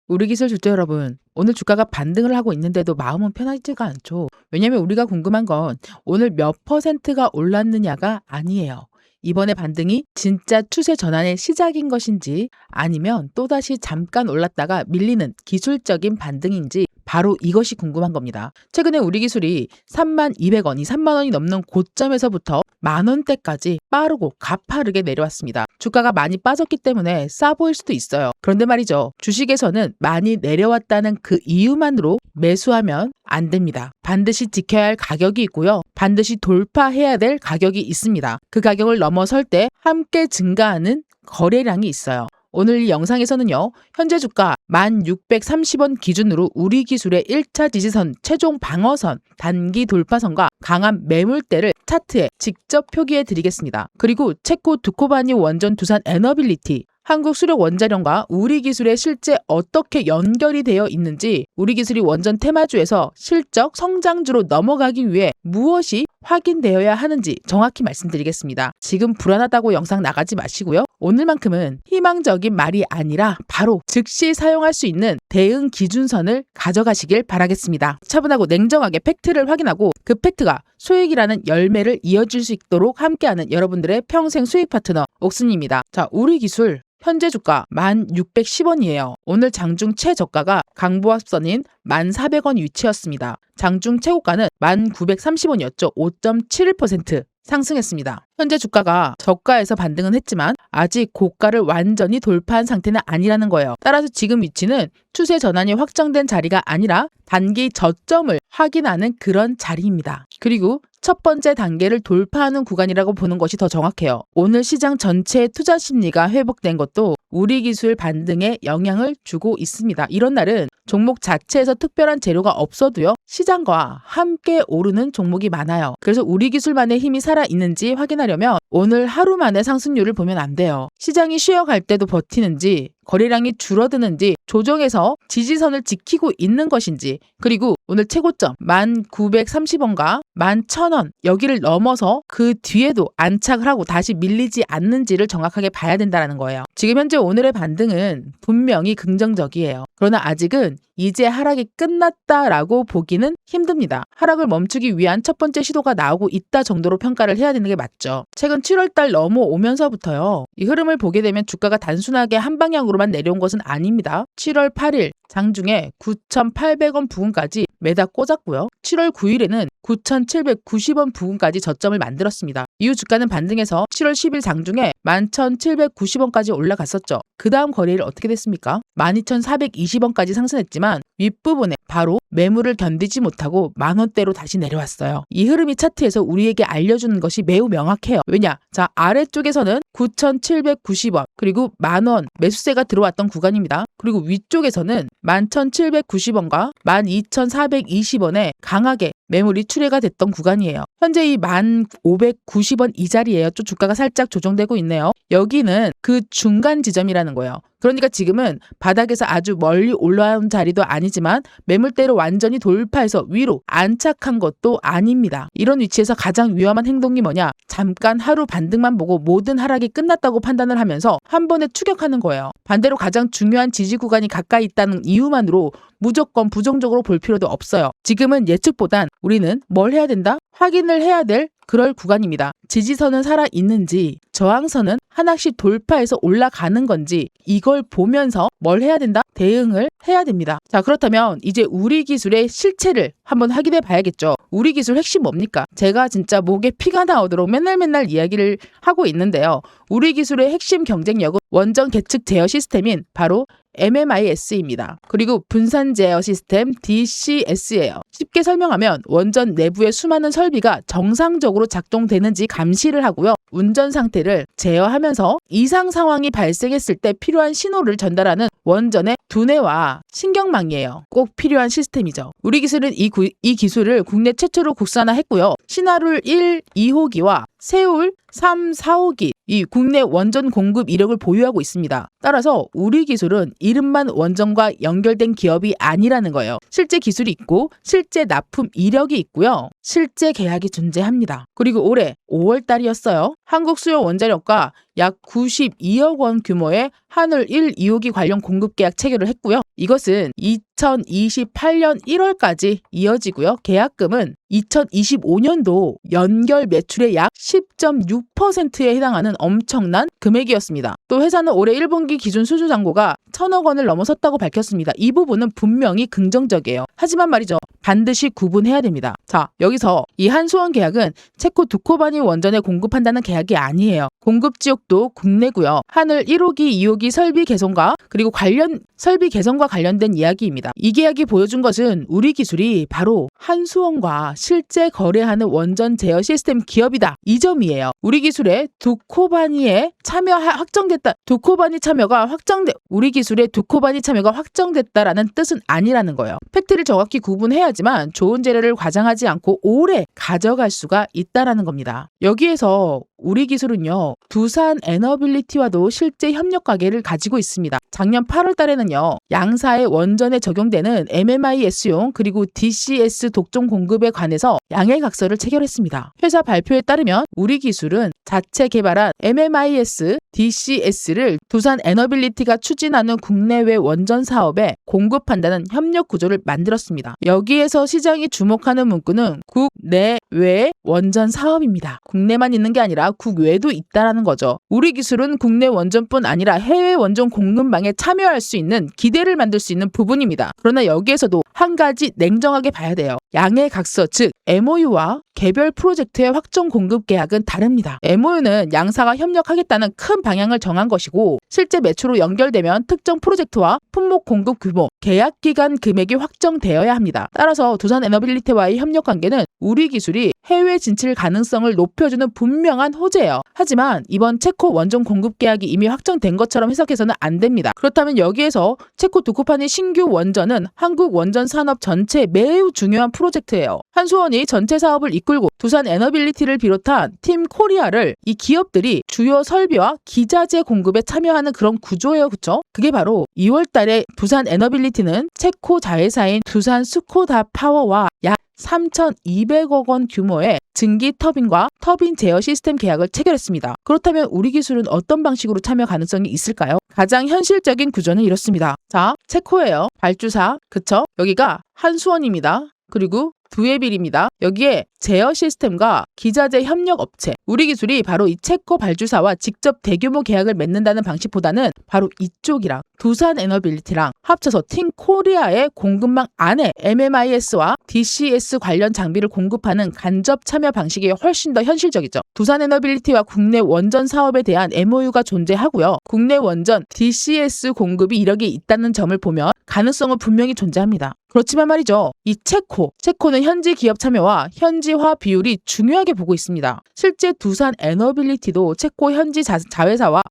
우리 기술 주주 여러분, 오늘 주가가 반등을 하고 있는데도 마음은 편하지가 않죠. 왜냐면 우리가 궁금한 건 오늘 몇 퍼센트가 올랐느냐가 아니에요. 이번에 반등이 진짜 추세 전환의 시작인 것인지 아니면 또다시 잠깐 올랐다가 밀리는 기술적인 반등인지 바로 이것이 궁금한 겁니다. 최근에 우리 기술이 32,200원이 3만 원이 넘는 고점에서부터 만 원대까지 빠르고 가파르게 내려왔습니다. 주가가 많이 빠졌기 때문에 싸 보일 수도 있어요. 그런데 말이죠. 주식에서는 많이 내려왔다는 그 이유만으로 매수하면 안 됩니다. 반드시 지켜야 할 가격이 있고요. 반드시 돌파해야 될 가격이 있습니다. 그 가격을 넘어설 때 함께 증가하는 거래량이 있어요. 오늘 이 영상에서는요. 현재 주가 1,630원 기준으로 우리 기술의 1차 지지선, 최종 방어선, 단기 돌파선과 강한 매물대를 차트에 직접 표기해 드리겠습니다. 그리고 체코 두코바니 원전 두산 에너빌리티, 한국 수력 원자력과 우리 기술의 실제 어떻게 연결이 되어 있는지, 우리 기술이 원전 테마주에서 실적 성장주로 넘어가기 위해 무엇이 확인되어야 하는지 정확히 말씀드리겠습니다. 지금 불안하다고 영상 나가지 마시고요. 오늘만큼은 희망적인 말이 아니라 바로 즉시 사용할 수 있는 대응 기준선을 가져가시길 바라겠습니다. 차분하고 냉정하게 팩트를 확인하고 그 팩트가 수익이라는 열매를 이어줄 수 있도록 함께하는 여러분들의 평생 수익 파트너 옥순입니다. 자, 우리 기술 현재 주가 1,610원이에요. 오늘 장중 최저가가 강보합선인 1,400원 위치였습니다. 장중 최고가는 1,930원이었죠. 5.71% 상승했습니다. 현재 주가가 저가에서 반등은 했지만 아직 고가를 완전히 돌파한 상태는 아니라는 거예요. 따라서 지금 위치는 추세 전환이 확정된 자리가 아니라 단기 저점을 확인하는 그런 자리입니다. 그리고 첫 번째 단계를 돌파하는 구간이라고 보는 것이 더 정확해요. 오늘 시장 전체의 투자 심리가 회복된 것도 우리 기술 반등에 영향을 주고 있습니다. 이런 날은 종목 자체에서 특별한 재료가 없어도요. 시장과 함께 오르는 종목이 많아요. 그래서 우리 기술만의 힘이 살아있는지 확인하려면 오늘 하루 만에 상승률을 보면 안 돼요. 시장이 쉬어갈 때도 버티는지, 거래량이 줄어드는지, 조정에서 지지선을 지키고 있는 것인지, 그리고 오늘 최고점 1,930원과 11,000원 여기를 넘어서 그 뒤에도 안착을 하고 다시 밀리지 않는지를 정확하게 봐야 된다는 거예요. 지금 현재 오늘의 반등은 분명히 긍정적이에요. 그러나 아직은 이제 하락이 끝났다라고 보기는 힘듭니다. 하락을 멈추기 위한 첫 번째 시도가 나오고 있다 정도로 평가를 해야 되는 게 맞죠. 최근 7월달 넘어오면서부터요. 이 흐름을 보게 되면 주가가 단순하게 한 방향으로만 내려온 것은 아닙니다. 7월 8일 장중에 9,800원 부근까지 매다 꽂았고요. 7월 9일에는 9,790원 부근까지 저점을 만들었습니다. 이후 주가는 반등해서 7월 10일 장중에 11,790원까지 올라갔었죠. 그 다음 거래일 어떻게 됐습니까? 12,420원까지 상승했지만 윗부분에 바로 매물을 견디지 못하고 만원대로 다시 내려왔어요. 이 흐름이 차트에서 우리에게 알려주는 것이 매우 명확해요. 왜냐? 자, 아래쪽에서는 9,790원 그리고 만원 매수세가 들어왔던 구간입니다. 그리고 위쪽에서는 11,790원과 12,420원에 강하게 매물이 출회가 됐던 구간이에요. 현재 이 1,590원 이 자리예요. 또 주가가 살짝 조정되고 있네요. 여기는 그 중간 지점이라는 거예요. 그러니까 지금은 바닥에서 아주 멀리 올라온 자리도 아니지만 매물대로 완전히 돌파해서 위로 안착한 것도 아닙니다. 이런 위치에서 가장 위험한 행동이 뭐냐? 잠깐 하루 반등만 보고 모든 하락이 끝났다고 판단을 하면서 한 번에 추격하는 거예요. 반대로 가장 중요한 지지 구간이 가까이 있다는 이유만으로 무조건 부정적으로 볼 필요도 없어요. 지금은 예측보단 우리는 뭘 해야 된다? 확인을 해야 될 그럴 구간입니다. 지지선은 살아있는지, 저항선은 하나씩 돌파해서 올라가는 건지 이걸 보면서 뭘 해야 된다? 대응을 해야 됩니다. 자, 그렇다면 이제 우리 기술의 실체를 한번 확인해 봐야겠죠. 우리 기술 핵심 뭡니까? 제가 진짜 목에 피가 나오도록 맨날 이야기를 하고 있는데요. 우리 기술의 핵심 경쟁력은 원전 계측 제어 시스템인 바로 MMIS입니다. 그리고 분산 제어 시스템 DCS예요. 쉽게 설명하면 원전 내부의 수많은 설비가 정상적으로 작동되는지 감시를 하고요. 운전 상태를 제어하면서 이상 상황이 발생했을 때 필요한 신호를 전달하는 원전의 두뇌와 신경망이에요. 꼭 필요한 시스템이죠. 우리 기술은 이 기술을 국내 최초로 국산화했고요. 신화룰 1, 2호기와 세울 3, 4호기 이 국내 원전 공급 이력을 보유하고 있습니다. 따라서 우리 기술은 이름만 원전과 연결된 기업이 아니라는 거예요. 실제 기술이 있고 실제 납품 이력이 있고요. 실제 계약이 존재합니다. 그리고 올해 5월 달이었어요. 한국 수요 원자력과 약 92억 원 규모의 한울 1, 2호기 관련 공급 계약 체결을 했고요. 이것은 2028년 1월까지 이어지고요. 계약금은 2025년도 연결 매출의 약 10.6%에 해당하는 엄청난 금액이었습니다. 또 회사는 올해 1분기 기준 수주 잔고가 1,000억 원을 넘어섰다고 밝혔습니다. 이 부분은 분명히 긍정적이에요. 하지만 말이죠. 반드시 구분해야 됩니다. 자, 여기서 이 한수원 계약은 체코 두코바니 원전에 공급한다는 계약이 아니에요. 공급 지역도 국내고요. 한울 1호기, 2호기 설비 개선과 그리고 설비 개선과 관련된 이야기입니다. 이 계약이 보여준 것은 우리 기술이 바로 한수원과 실제 거래하는 원전 제어 시스템 기업이다. 이 점이에요. 우리 기술의 두코바니에 우리 기술의 두코바니 참여가 확정됐다라는 뜻은 아니라는 거예요. 팩트를 정확히 구분해야지만 좋은 재료를 과장하지 않고 오래 가져갈 수가 있다라는 겁니다. 여기에서 우리 기술은요, 두산 에너빌리티와도 실제 협력 관계를 가지고 있습니다. 작년 8월 달에는요, 양사의 원전에 적용되는 MMIS용 그리고 DCS 독점 공급에 관해서 양해각서를 체결했습니다. 회사 발표에 따르면 우리 기술은 자체 개발한 MMIS, DCS를 두산 에너빌리티가 추진하는 국내외 원전 사업에 공급한다는 협력 구조를 만들었습니다. 여기에서 시장이 주목하는 문구는 국내외 원전 사업입니다. 국내만 있는 게 아니라 국외도 있다라는 거죠. 우리 기술은 국내 원전뿐 아니라 해외 원전 공급망에 참여할 수 있는 기대를 만들 수 있는 부분입니다. 그러나 여기에서도 한 가지 냉정하게 봐야 돼요. 양해각서 즉 MOU와 개별 프로젝트의 확정 공급 계약은 다릅니다. MOU는 양사가 협력하겠다는 큰 방향을 정한 것이고 실제 매출로 연결되면 특정 프로젝트와 품목 공급 규모, 계약 기간 금액이 확정되어야 합니다. 따라서 두산 에너빌리티와의 협력 관계는 우리 기술이 해외 진출 가능성을 높여주는 분명한 호재예요. 하지만 이번 체코 원전 공급 계약이 이미 확정된 것처럼 해석해서는 안 됩니다. 그렇다면 여기에서 체코 두코바니 신규 원전은 한국 원전 산업 전체에 매우 중요한 프로젝트예요. 한수원이 전체 사업을 이끌고 두산 에너빌리티를 비롯한 팀 코리아를 이 기업들이 주요 설비와 기자재 공급에 참여하는 그런 구조예요. 그쵸? 그게 바로 2월 달에 두산 에너빌리티는 체코 자회사인 두산 스코다 파워와 약 3,200억 원 규모의 증기 터빈과 터빈 제어 시스템 계약을 체결했습니다. 그렇다면 우리 기술은 어떤 방식으로 참여 가능성이 있을까요? 가장 현실적인 구조는 이렇습니다. 자, 체코예요. 발주사. 그쵸? 여기가 한수원입니다. 그리고 두에빌입니다. 여기에 제어 시스템과 기자재 협력 업체, 우리 기술이 바로 이 체코 발주사와 직접 대규모 계약을 맺는다는 방식보다는 바로 이쪽이랑 두산 에너빌리티랑 합쳐서 팀 코리아의 공급망 안에 MMIS와 DCS 관련 장비를 공급하는 간접 참여 방식이 훨씬 더 현실적이죠. 두산 에너빌리티와 국내 원전 사업에 대한 MOU가 존재하고요. 국내 원전 DCS 공급이 이력이 있다는 점을 보면 가능성은 분명히 존재합니다. 그렇지만 말이죠. 이 체코는 현지 기업 참여와 현지화 비율이 중요하게 보고 있습니다. 실제 두산 에너빌리티도 체코 현지 자회사와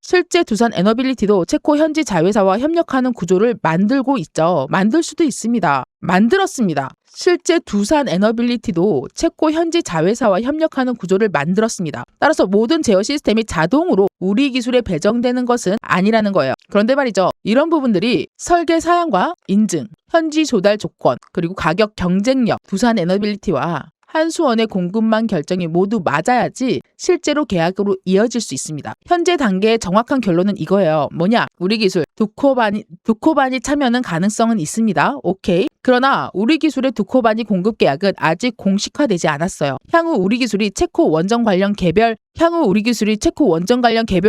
협력하는 구조를 만들고 있죠. 만들 수도 있습니다. 만들었습니다. 실제 두산 에너빌리티도 체코 현지 자회사와 협력하는 구조를 만들었습니다. 따라서 모든 제어 시스템이 자동으로 우리 기술에 배정되는 것은 아니라는 거예요. 그런데 말이죠. 이런 부분들이 설계 사양과 인증, 현지 조달 조건, 그리고 가격 경쟁력, 두산 에너빌리티와 한수원의 공급망 결정이 모두 맞아야지 실제로 계약으로 이어질 수 있습니다. 현재 단계의 정확한 결론은 이거예요. 뭐냐? 우리 기술 두코바니 참여는 가능성은 있습니다. 오케이. 그러나 우리 기술의 두코바니 공급 계약은 아직 공식화되지 않았어요. 향후 우리 기술이 체코 원전 관련 개별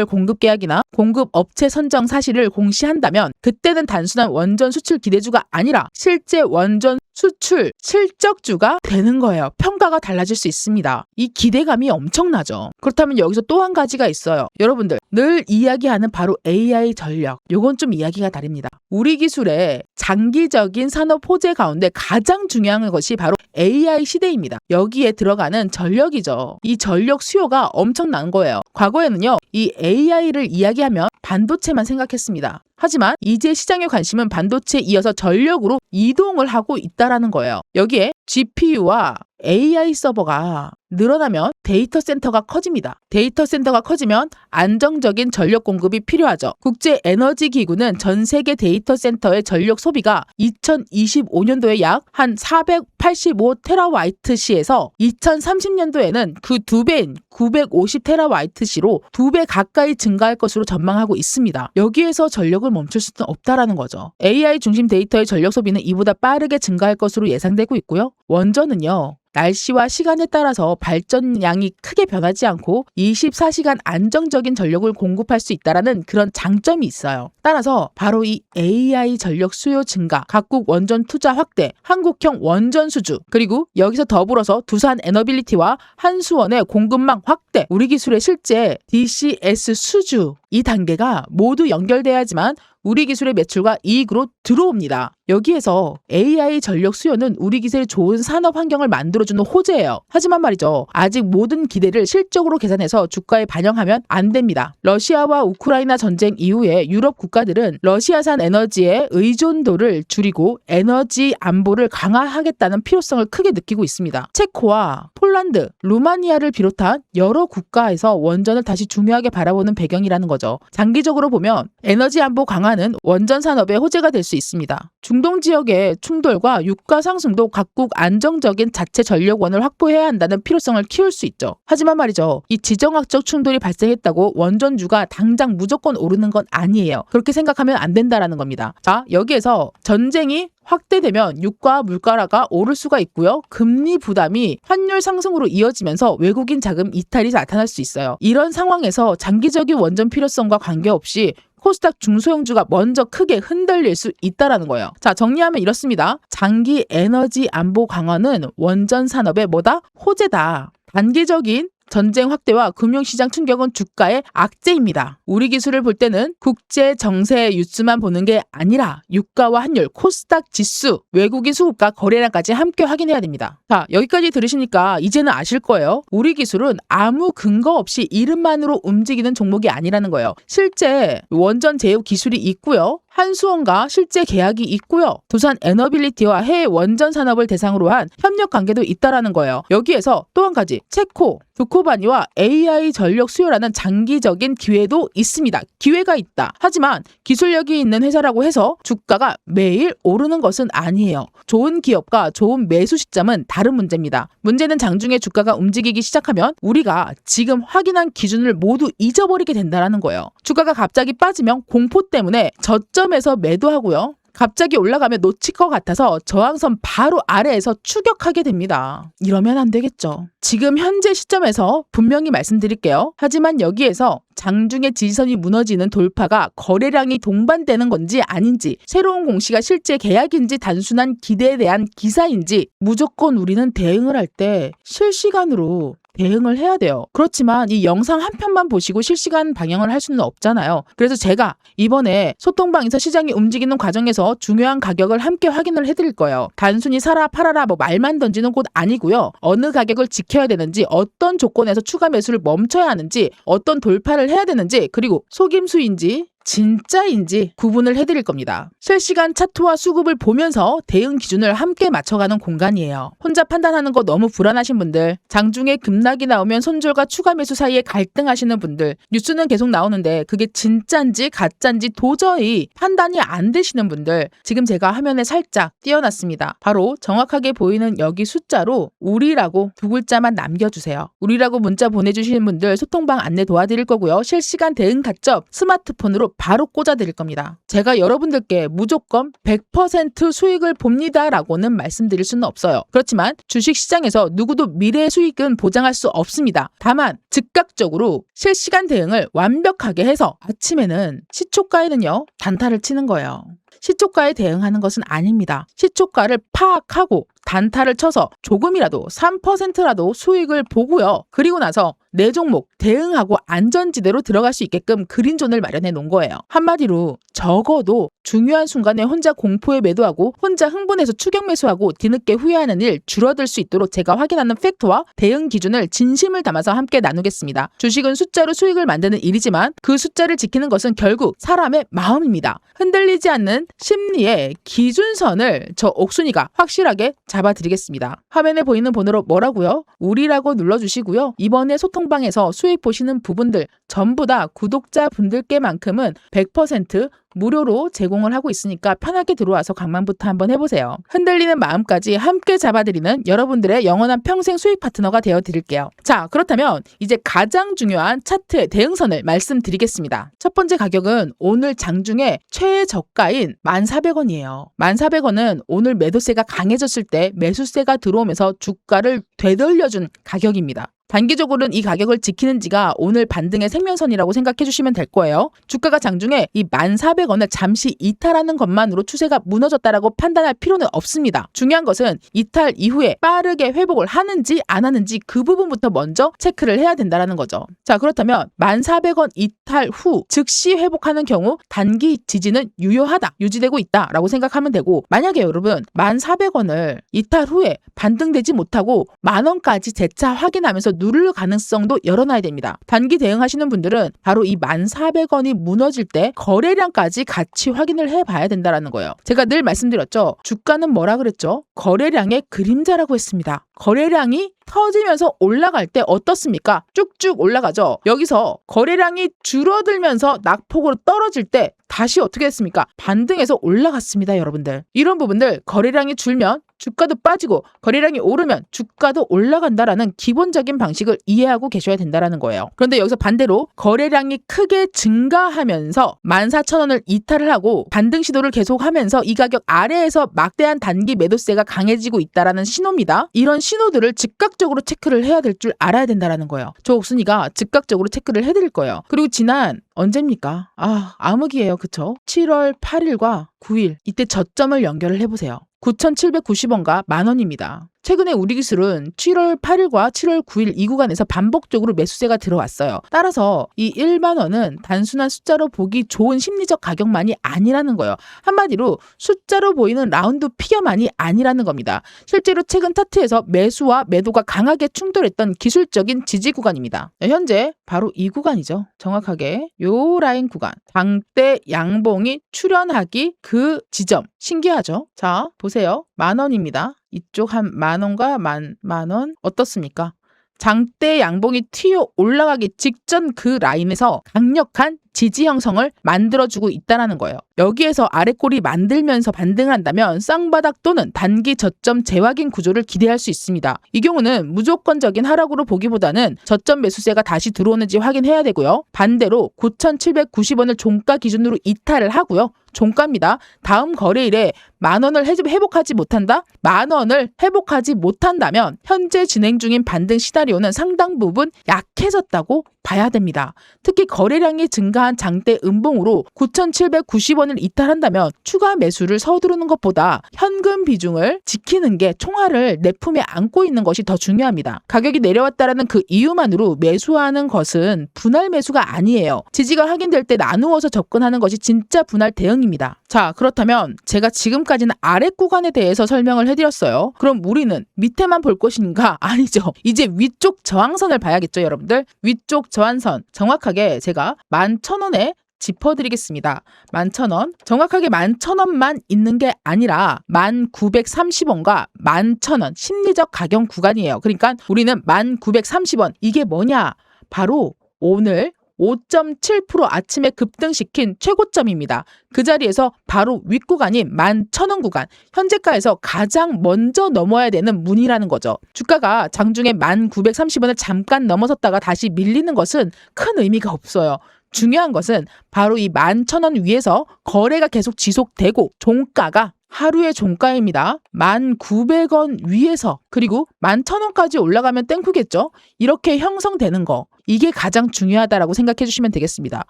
공급 계약이나 공급 업체 선정 사실을 공시한다면 그때는 단순한 원전 수출 기대주가 아니라 실제 원전 수출 실적주가 되는 거예요. 평가가 달라질 수 있습니다. 이 기대감이 엄청나죠. 그렇다면 여기서 또 한 가지가 있어요. 여러분들 늘 이야기하는 바로 AI 전력. 요건 좀 이야기가 다릅니다. 우리 기술의 장기적인 산업 호재 가운데 가장 중요한 것이 바로 AI 시대입니다. 여기에 들어가는 전력이죠. 이 전력 수요가 엄청난 거예요. 과거에는요, 이 AI를 이야기하면 반도체만 생각했습니다. 하지만 이제 시장의 관심은 반도체에 이어서 전력으로 이동을 하고 있다라는 거예요. 여기에 GPU와 AI 서버가 늘어나면 데이터 센터가 커집니다. 데이터 센터가 커지면 안정적인 전력 공급이 필요하죠. 국제에너지기구는 전 세계 데이터 센터의 전력 소비가 2025년도에 약 한 485테라와이트시에서 2030년도에는 그 2배인 950테라와이트시로 2배 가까이 증가할 것으로 전망하고 있습니다. 여기에서 전력을 멈출 수는 없다라는 거죠. AI 중심 데이터의 전력 소비는 이보다 빠르게 증가할 것으로 예상되고 있고요. 원전은요, 날씨와 시간에 따라서 발전량이 크게 변하지 않고 24시간 안정적인 전력을 공급할 수 있다는 그런 장점이 있어요. 따라서 바로 이 AI 전력 수요 증가, 각국 원전 투자 확대, 한국형 원전 수주, 그리고 여기서 더불어서 두산 에너빌리티와 한수원의 공급망 확대, 우리 기술의 실제 DCS 수주, 이 단계가 모두 연결돼야지만 우리 기술의 매출과 이익으로 들어옵니다. 여기에서 AI 전력 수요는 우리 기술의 좋은 산업 환경을 만들어주는 호재예요. 하지만 말이죠, 아직 모든 기대를 실적으로 계산해서 주가에 반영하면 안 됩니다. 러시아와 우크라이나 전쟁 이후에 유럽 국가들은 러시아산 에너지의 의존도를 줄이고 에너지 안보를 강화하겠다는 필요성을 크게 느끼고 있습니다. 체코와 폴란드, 루마니아를 비롯한 여러 국가에서 원전을 다시 중요하게 바라보는 배경이라는 거죠. 장기적으로 보면 에너지 안보 강화는 원전 산업의 호재가 될 수 있습니다. 중동 지역의 충돌과 유가 상승도 각국 안정적인 자체 전력원을 확보해야 한다는 필요성을 키울 수 있죠. 하지만 말이죠, 이 지정학적 충돌이 발생했다고 원전주가 당장 무조건 오르는 건 아니에요. 그렇게 생각하면 안 된다라는 겁니다. 자, 여기에서 전쟁이 확대되면 유가와 물가가 오를 수가 있고요. 금리 부담이 환율 상승으로 이어지면서 외국인 자금 이탈이 나타날 수 있어요. 이런 상황에서 장기적인 원전 필요성과 관계없이 코스닥 중소형주가 먼저 크게 흔들릴 수 있다라는 거예요. 자, 정리하면 이렇습니다. 장기 에너지 안보 강화는 원전 산업의 뭐다? 호재다. 단기적인 전쟁 확대와 금융시장 충격은 주가의 악재입니다. 우리 기술을 볼 때는 국제 정세 뉴스만 보는 게 아니라 유가와 환율, 코스닥 지수, 외국인 수급과 거래량까지 함께 확인해야 됩니다. 자, 여기까지 들으시니까 이제는 아실 거예요. 우리 기술은 아무 근거 없이 이름만으로 움직이는 종목이 아니라는 거예요. 실제 원전 제휴 기술이 있고요. 한수원과 실제 계약이 있고요. 두산 에너빌리티와 해외 원전 산업을 대상으로 한 협력 관계도 있다라는 거예요. 여기에서 또 한 가지, 체코, 두코바니와 AI 전력 수요라는 장기적인 기회도 있습니다. 기회가 있다. 하지만 기술력이 있는 회사라고 해서 주가가 매일 오르는 것은 아니에요. 좋은 기업과 좋은 매수 시점은 다른 문제입니다. 문제는 장중에 주가가 움직이기 시작하면 우리가 지금 확인한 기준을 모두 잊어버리게 된다는 거예요. 주가가 갑자기 빠지면 공포 때문에 저점에서 매도하고요. 갑자기 올라가면 놓칠 것 같아서 저항선 바로 아래에서 추격하게 됩니다. 이러면 안 되겠죠. 지금 현재 시점에서 분명히 말씀드릴게요. 하지만 여기에서 장중의 지지선이 무너지는 돌파가 거래량이 동반되는 건지 아닌지, 새로운 공시가 실제 계약인지 단순한 기대에 대한 기사인지 무조건 우리는 대응을 할 때 실시간으로 대응을 해야 돼요. 그렇지만 이 영상 한 편만 보시고 실시간 방영을 할 수는 없잖아요. 그래서 제가 이번에 소통방에서 시장이 움직이는 과정에서 중요한 가격을 함께 확인을 해드릴 거예요. 단순히 사라 팔아라 말만 던지는 곳 아니고요. 어느 가격을 지켜야 되는지, 어떤 조건에서 추가 매수를 멈춰야 하는지, 어떤 돌파를 해야 되는지, 그리고 속임수인지 진짜인지 구분을 해드릴 겁니다. 실시간 차트와 수급을 보면서 대응 기준을 함께 맞춰가는 공간이에요. 혼자 판단하는 거 너무 불안하신 분들, 장중에 급락이 나오면 손절과 추가 매수 사이에 갈등하시는 분들, 뉴스는 계속 나오는데 그게 진짜인지 가짜인지 도저히 판단이 안 되시는 분들, 지금 제가 화면에 살짝 띄워놨습니다. 바로 정확하게 보이는 여기 숫자로 우리라고 두 글자만 남겨주세요. 우리라고 문자 보내주시는 분들 소통방 안내 도와드릴 거고요. 실시간 대응 가점 스마트폰으로 바로 꽂아드릴 겁니다. 제가 여러분들께 무조건 100% 수익을 봅니다 라고는 말씀드릴 수는 없어요. 그렇지만 주식시장에서 누구도 미래의 수익은 보장할 수 없습니다. 다만 즉각적으로 실시간 대응을 완벽하게 해서 아침에는 시초가에는요 단타를 치는 거예요. 시초가에 대응하는 것은 아닙니다. 시초가를 파악하고 단타를 쳐서 조금이라도 3%라도 수익을 보고요. 그리고 나서 내 종목 대응하고 안전지대로 들어갈 수 있게끔 그린존을 마련해 놓은 거예요. 한마디로 적어도 중요한 순간에 혼자 공포에 매도하고 혼자 흥분해서 추격 매수하고 뒤늦게 후회하는 일 줄어들 수 있도록 제가 확인하는 팩트와 대응 기준을 진심을 담아서 함께 나누겠습니다. 주식은 숫자로 수익을 만드는 일이지만 그 숫자를 지키는 것은 결국 사람의 마음입니다. 흔들리지 않는 심리의 기준선을 저 옥순이가 확실하게 잡아드리겠습니다. 화면에 보이는 번호로 뭐라고요? 우리라고 눌러주시고요. 이번에 소통방에서 수익 보시는 부분들 전부 다 구독자분들께만큼은 100% 무료로 제공을 하고 있으니까 편하게 들어와서 강만부터 한번 해보세요. 흔들리는 마음까지 함께 잡아드리는 여러분들의 영원한 평생 수익 파트너가 되어드릴게요. 자, 그렇다면 이제 가장 중요한 차트의 대응선을 말씀드리겠습니다. 첫 번째 가격은 오늘 장중에 최저가인 1,400원이에요. 1,400원은 오늘 매도세가 강해졌을 때 매수세가 들어오면서 주가를 되돌려준 가격입니다. 단기적으로는 이 가격을 지키는지가 오늘 반등의 생명선이라고 생각해 주시면 될 거예요. 주가가 장중에 이 1,400원을 잠시 이탈하는 것만으로 추세가 무너졌다라고 판단할 필요는 없습니다. 중요한 것은 이탈 이후에 빠르게 회복을 하는지 안 하는지 그 부분부터 먼저 체크를 해야 된다는 거죠. 자, 그렇다면 1,400원 이탈 후 즉시 회복하는 경우 단기 지지는 유효하다, 유지되고 있다라고 생각하면 되고, 만약에 여러분 1,400원을 이탈 후에 반등되지 못하고 10,000원까지 재차 확인하면서 누를 가능성도 열어놔야 됩니다. 단기 대응하시는 분들은 바로 이 1,400원이 무너질 때 거래량까지 같이 확인을 해봐야 된다는 거예요. 제가 늘 말씀드렸죠. 주가는 뭐라 그랬죠? 거래량의 그림자라고 했습니다. 거래량이 터지면서 올라갈 때 어떻습니까? 쭉쭉 올라가죠. 여기서 거래량이 줄어들면서 낙폭으로 떨어질 때 다시 어떻게 했습니까? 반등해서 올라갔습니다, 여러분들. 이런 부분들 거래량이 줄면 주가도 빠지고 거래량이 오르면 주가도 올라간다라는 기본적인 방식을 이해하고 계셔야 된다는 거예요. 그런데 여기서 반대로 거래량이 크게 증가하면서 14,000원을 이탈을 하고 반등 시도를 계속하면서 이 가격 아래에서 막대한 단기 매도세가 강해지고 있다라는 신호입니다. 이런 신호들을 즉각적으로 체크를 해야 될 줄 알아야 된다는 거예요. 저 옥순이가 즉각적으로 체크를 해드릴 거예요. 그리고 지난 언제입니까? 암흑이에요. 그쵸? 7월 8일과 9일 이때 저점을 연결을 해보세요. 9,790원과 10,000원입니다. 최근에 우리 기술은 7월 8일과 7월 9일 이 구간에서 반복적으로 매수세가 들어왔어요. 따라서 이 1만 원은 단순한 숫자로 보기 좋은 심리적 가격만이 아니라는 거예요. 한마디로 숫자로 보이는 라운드 피겨만이 아니라는 겁니다. 실제로 최근 차트에서 매수와 매도가 강하게 충돌했던 기술적인 지지 구간입니다. 현재 바로 이 구간이죠. 정확하게 요 라인 구간. 장대 양봉이 출현하기 그 지점. 신기하죠? 자, 보세요. 10,000원입니다. 이쪽 한 10,000원과 만원 어떻습니까? 장대 양봉이 튀어 올라가기 직전 그 라인에서 강력한 지지 형성을 만들어주고 있다는 거예요. 여기에서 아래꼬리 만들면서 반등을 한다면 쌍바닥 또는 단기 저점 재확인 구조를 기대할 수 있습니다. 이 경우는 무조건적인 하락으로 보기보다는 저점 매수세가 다시 들어오는지 확인해야 되고요. 반대로 9,790원을 종가 기준으로 이탈을 하고요. 종가입니다. 다음 거래일에 10,000원을 회복하지 못한다? 10,000원을 회복하지 못한다면 현재 진행 중인 반등 시나리오는 상당 부분 약해졌다고 봐야 됩니다. 특히 거래량이 증가한 장대 음봉으로 9,790원을 이탈한다면 추가 매수를 서두르는 것보다 현금 비중을 지키는 게 총알을 내 품에 안고 있는 것이 더 중요합니다. 가격이 내려왔다라는 그 이유만으로 매수하는 것은 분할 매수가 아니에요. 지지가 확인될 때 나누어서 접근하는 것이 진짜 분할 대응입니다. 자, 그렇다면 제가 지금까지는 아래 구간에 대해서 설명을 해드렸어요. 그럼 우리는 밑에만 볼 것인가? 아니죠. 이제 위쪽 저항선을 봐야겠죠, 여러분들. 위쪽 저항선 정확하게 제가 11,000원에 짚어드리겠습니다. 11,000원. 정확하게 11,000원만 있는 게 아니라 1,930원과 11,000원 심리적 가격 구간이에요. 그러니까 우리는 1,930원. 이게 뭐냐? 바로 오늘 5.7% 아침에 급등시킨 최고점입니다. 그 자리에서 바로 윗구간인 11,000원 구간, 현재가에서 가장 먼저 넘어야 되는 문이라는 거죠. 주가가 장중에 1,930원을 잠깐 넘어섰다가 다시 밀리는 것은 큰 의미가 없어요. 중요한 것은 바로 이 11,000원 위에서 거래가 계속 지속되고 종가가 하루의 종가입니다. 1,900원 위에서 그리고 11,000원까지 올라가면 땡큐겠죠? 이렇게 형성되는 거. 이게 가장 중요하다라고 생각해 주시면 되겠습니다.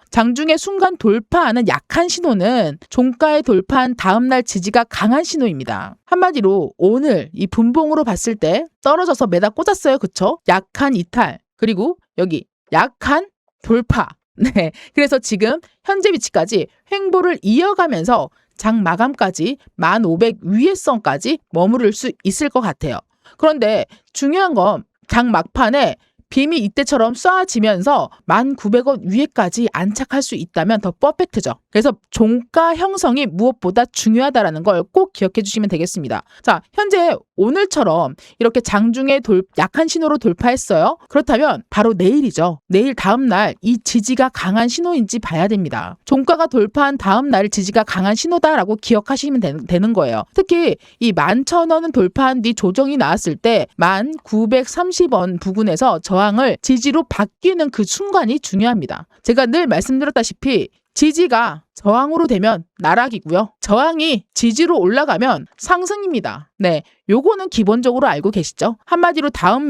장중에 순간 돌파하는 약한 신호는 종가에 돌파한 다음날 지지가 강한 신호입니다. 한마디로 오늘 이 분봉으로 봤을 때 떨어져서 매다 꽂았어요. 그쵸? 약한 이탈 그리고 여기 약한 돌파. 네, 그래서 지금 현재 위치까지 횡보를 이어가면서 장 마감까지 1,500 위의 선까지 머무를 수 있을 것 같아요. 그런데 중요한 건 장 막판에 빔이 이때처럼 쏴지면서 1,900원 위에까지 안착할 수 있다면 더 퍼펙트죠. 그래서 종가 형성이 무엇보다 중요하다는 걸 꼭 기억해 주시면 되겠습니다. 자, 현재 오늘처럼 이렇게 장중에 약한 신호로 돌파했어요. 그렇다면 바로 내일이죠. 내일 다음 날 이 지지가 강한 신호인지 봐야 됩니다. 종가가 돌파한 다음 날 지지가 강한 신호다라고 기억하시면 되는 거예요. 특히 이 11,000원은 돌파한 뒤 조정이 나왔을 때 1,930원 부근에서 저항을 지지로 바뀌는 그 순간이 중요합니다. 제가 늘 말씀드렸다시피 지지가 저항으로 되면 나락이고요. 저항이 지지로 올라가면 상승입니다. 네, 요거는 기본적으로 알고 계시죠? 한마디로 다음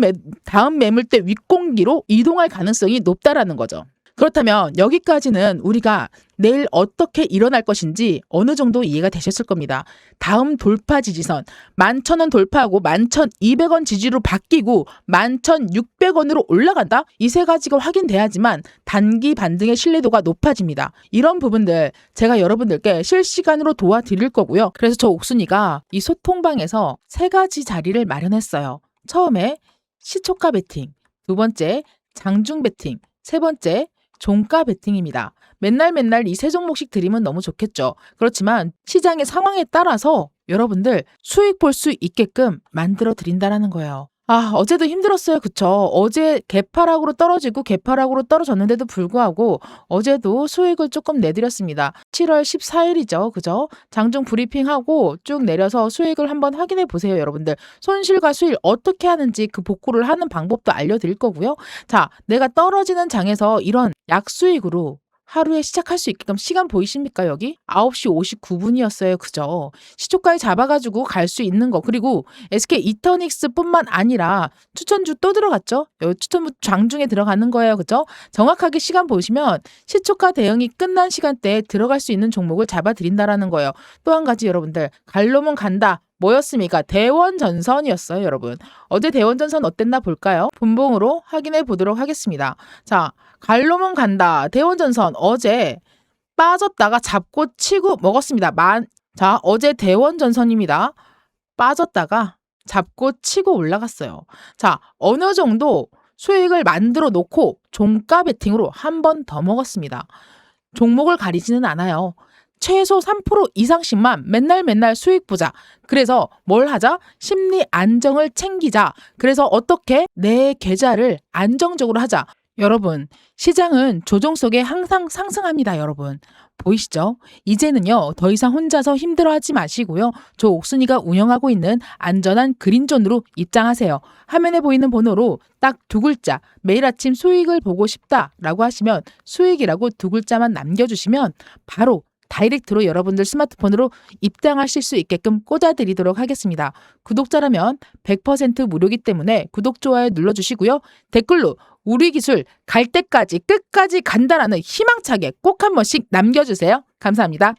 매물대 윗공기로 이동할 가능성이 높다라는 거죠. 그렇다면 여기까지는 우리가 내일 어떻게 일어날 것인지 어느 정도 이해가 되셨을 겁니다. 다음 돌파 지지선 11,000원 돌파하고 11,200원 지지로 바뀌고 11,600원으로 올라간다? 이 세 가지가 확인돼야지만 단기 반등의 신뢰도가 높아집니다. 이런 부분들 제가 여러분들께 실시간으로 도와드릴 거고요. 그래서 저 옥순이가 이 소통방에서 세 가지 자리를 마련했어요. 처음에 시초가 베팅, 두 번째 장중 베팅, 세 번째 종가 베팅입니다. 맨날 이 세 종목씩 드리면 너무 좋겠죠. 그렇지만 시장의 상황에 따라서 여러분들 수익 볼 수 있게끔 만들어 드린다라는 거예요. 어제도 힘들었어요. 그쵸? 어제 개파락으로 떨어지고 개파락으로 떨어졌는데도 불구하고 어제도 수익을 조금 내드렸습니다. 7월 14일이죠. 그죠? 장중 브리핑하고 쭉 내려서 수익을 한번 확인해 보세요, 여러분들. 손실과 수익 어떻게 하는지 그 복구를 하는 방법도 알려드릴 거고요. 자, 내가 떨어지는 장에서 이런 약수익으로 하루에 시작할 수 있게끔 시간 보이십니까 여기? 9시 59분이었어요. 그죠? 시초가에 잡아가지고 갈 수 있는 거. 그리고 SK 이터닉스뿐만 아니라 추천주 또 들어갔죠? 여기 추천주 장중에 들어가는 거예요. 그죠? 정확하게 시간 보시면 시초가 대응이 끝난 시간대에 들어갈 수 있는 종목을 잡아드린다라는 거예요. 또 한 가지 여러분들 갈로문 간다. 뭐였습니까? 대원전선이었어요, 여러분. 어제 대원전선 어땠나 볼까요? 분봉으로 확인해 보도록 하겠습니다. 자, 갈로문 간다. 대원전선 어제 빠졌다가 잡고 치고 먹었습니다. 자, 어제 대원전선입니다. 빠졌다가 잡고 치고 올라갔어요. 자, 어느 정도 수익을 만들어 놓고 종가 베팅으로 한 번 더 먹었습니다. 종목을 가리지는 않아요. 최소 3% 이상씩만 맨날 수익 보자. 그래서 뭘 하자? 심리 안정을 챙기자. 그래서 어떻게 내 계좌를 안정적으로 하자. 여러분, 시장은 조정 속에 항상 상승합니다, 여러분. 보이시죠? 이제는요, 더 이상 혼자서 힘들어하지 마시고요. 저 옥순이가 운영하고 있는 안전한 그린존으로 입장하세요. 화면에 보이는 번호로 딱 두 글자, 매일 아침 수익을 보고 싶다라고 하시면 수익이라고 두 글자만 남겨주시면 바로 다이렉트로 여러분들 스마트폰으로 입장하실 수 있게끔 꽂아드리도록 하겠습니다. 구독자라면 100% 무료이기 때문에 구독, 좋아요 눌러주시고요. 댓글로 우리 기술 갈 때까지 끝까지 간다라는 희망차게 꼭 한 번씩 남겨주세요. 감사합니다.